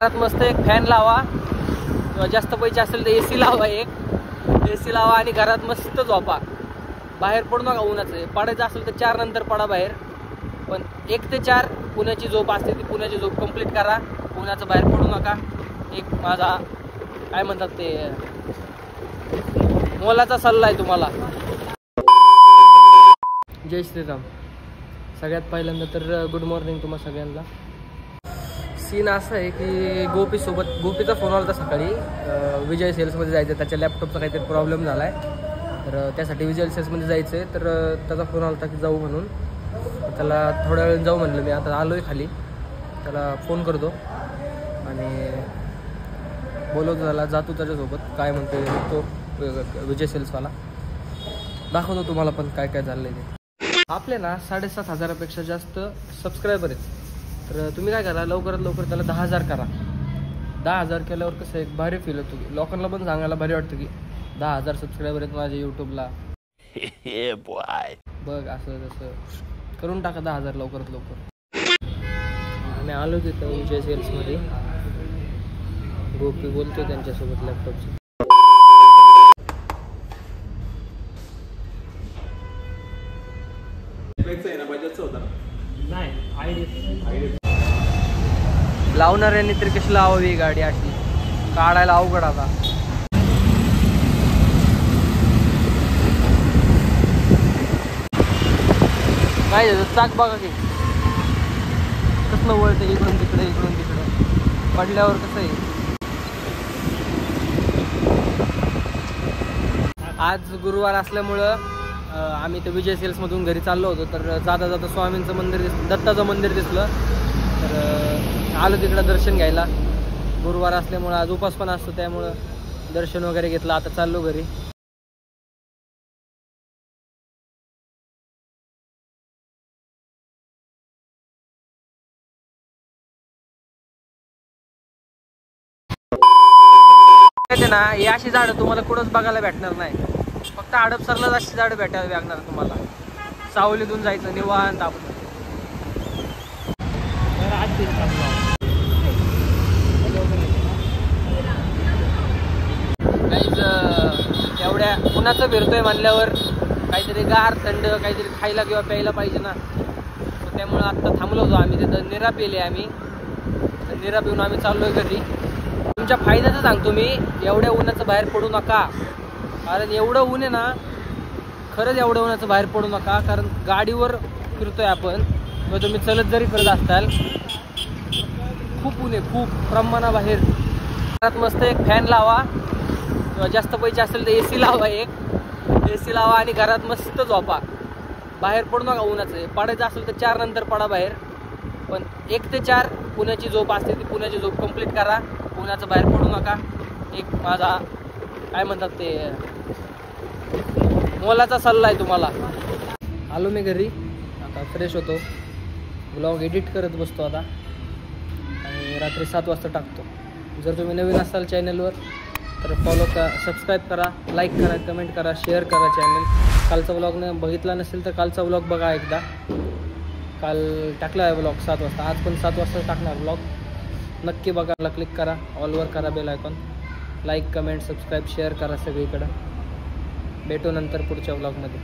घरात मस्त एक फॅन लावा किंवा जास्त पैसे असेल तर AC लावा, एक AC लावा आणि घरात मस्त झोपा. बाहेर पडू नका उन्हाचं. पडायचं असेल तर 4 नंतर पडा बाहेर, पण 1 ते 4 पुण्याची झोप असते ती पुण्याची झोप कंप्लीट करा. उन्हाचं बाहेर पडू नका. एक माझा काय म्हणतात ते मोलाचा सल्ला आहे तुम्हाला. जय श्रीराम. सगळ्यात पहिल्यांदा तर गुड मॉर्निंग तुम्हा सगळ्यांना. सीन असं आहे की गोपीचा फोन आला होता सकाळी. विजय सेल्समध्ये जायचं, त्याच्या लॅपटॉपचा काहीतरी प्रॉब्लेम झाला आहे, तर त्यासाठी विजय सेल्समध्ये जायचं आहे. तर त्याचा फोन आला होता की जाऊ म्हणून. त्याला थोड्या वेळ जाऊ म्हणलं. मी आता आलो आहे खाली, त्याला फोन करतो आणि बोलवतो त्याला. जातो त्याच्यासोबत. काय म्हणतो तो विजय सेल्सवाला, दाखवतो तुम्हाला पण काय काय झालं आहे ते. आपले ना 7,500 जास्त सबस्क्रायबर आहेत. तर तुम्ही काय करा, लवकरात लवकर त्याला 10,000 करा. 10,000 केल्यावर कसं एक भारी फील होतो. लोकांना पण सांगायला भारी वाटतं की 10,000 सबस्क्रायबर आहेत माझ्या यूट्यूबला. बघ असं तसं करून टाका 10,000 लवकरात लवकर. आम्ही आलो तिथं विजय सेल्समध्ये. गोपी बोलतो त्यांच्यासोबत लॅपटॉपचं. लावणाऱ्यांनी तरी कशी लावावी गाडी, अशी काढायला अवघड. आता काय चाक बघा की कसलं वळतं इकडून तिकडे इकडून तिकडे. पडल्यावर कसं आहे. आज गुरुवार असल्यामुळं आम्ही तर विजय सेल्समधून घरी चाललो होतो. तर जाता जाता स्वामींचं मंदिर दत्ताचं मंदिर दिसलं, तर आलो तिकडं दर्शन घ्यायला. गुरुवार असल्यामुळं आज उपास पण असतो, त्यामुळं दर्शन वगैरे घेतलं. आता चाललो घरी. ना ही अशी झाडं तुम्हाला कुठंच बघायला भेटणार नाही. फक्त हडपसरलाच अशी झाडं भेटायला लागणार तुम्हाला. सावलीतून जायचं निवांत आपण. एवढ्या उन्हाचं फिरतोय म्हणल्यावर काहीतरी गार थंड काहीतरी खायला किंवा प्यायला पाहिजे ना. त्यामुळे आत्ता थांबलो होतो आम्ही तिथं. निरा पेले आम्ही. निरा पिऊन आम्ही चाललोय घरी. तुमच्या फायद्याचं सांगतो मी, एवढ्या उन्हाचं बाहेर पडू नका. कारण एवढं ऊन आहे ना, खरंच एवढं उन्हाचं बाहेर पडू नका. कारण गाडीवर फिरतोय आपण किंवा तुम्ही चलत जरी फिरत असाल, खूप ऊन आहे, खूप प्रमाणाबाहेर. घरात मस्त एक फॅन लावा किंवा जास्त पैसे असेल तर AC लावा, एक AC लावा आणि घरात मस्त झोपा. बाहेर पडू नका उन्हाचं. पडायचं असेल तर 4 नंतर पडा बाहेर, पण 1 ते 4 पुण्याची झोप असते ती पुण्याची झोप कंप्लीट करा. उन्हाचं बाहेर पडू नका. एक माझा काय म्हणतात ते मोलाचा सल्ला आहे तुम्हाला. आलो मी घरी. आता फ्रेश होतो. ब्लॉग एडिट करत बसतो आता आणि रात्री 7 वाजता टाकतो. जर तुम्ही नवीन असाल चॅनलवर तर फॉलो करा, सबस्क्राईब करा, लाईक करा, कमेंट करा, शेअर करा चॅनल. कालचा ब्लॉग बघितला नसेल तर कालचा ब्लॉग बघा एकदा. काल टाकला आहे ब्लॉग 7 वाजता. आज पण 7 वाजता टाकणार ब्लॉग. नक्की बघा. क्लिक करा, ऑलवर करा bell icon. Like comment subscribe share करा सगळीकडं. भेटू नंतर पुढच्या ब्लॉगमध्ये.